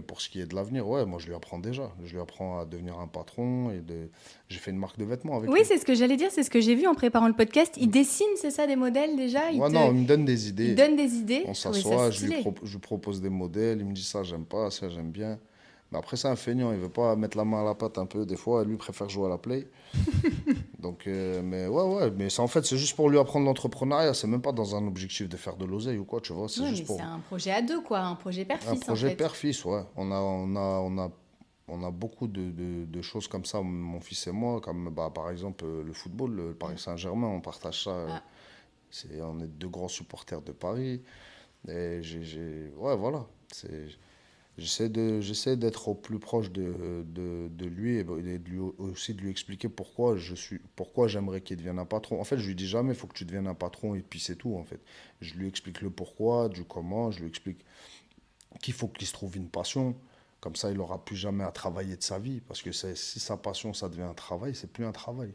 Pour ce qui est de l'avenir, ouais, moi je lui apprends déjà. Je lui apprends à devenir un patron j'ai fait une marque de vêtements avec Oui, lui. c'est ce que j'allais dire, c'est ce que j'ai vu en préparant le podcast. Il dessine, c'est ça, des modèles déjà? Ouais, non, il me donne des Il idées. donne des idées. On Je trouvais ça s'assoit, stylé. je lui propose des modèles. Il me dit ça, j'aime pas, ça, j'aime bien. Mais après, c'est un feignant, il veut pas mettre la main à la pâte un peu. Des fois, lui préfère jouer à la play. Donc, mais ouais, mais ça, en fait, c'est juste pour lui apprendre l'entrepreneuriat. C'est même pas dans un objectif de faire de l'oseille ou quoi, tu vois. C'est Ouais, juste mais c'est pour un projet à deux, quoi. Un projet un père-fils, en projet fait. père-fils, ouais. On a beaucoup de choses comme ça, mon fils et moi. Comme bah, par exemple le football, le Paris Mm. Saint-Germain, on partage ça. Ah. On est deux grands supporters de Paris. Et ouais, voilà. J'essaie d'être au plus proche de lui et aussi de lui expliquer pourquoi j'aimerais qu'il devienne un patron. En fait, je lui dis jamais, il faut que tu deviennes un patron et puis c'est tout, en fait. Je lui explique le pourquoi, du comment, je lui explique qu'il faut qu'il se trouve une passion. Comme ça, il n'aura plus jamais à travailler de sa vie. Parce que si sa passion, ça devient un travail, c'est plus un travail.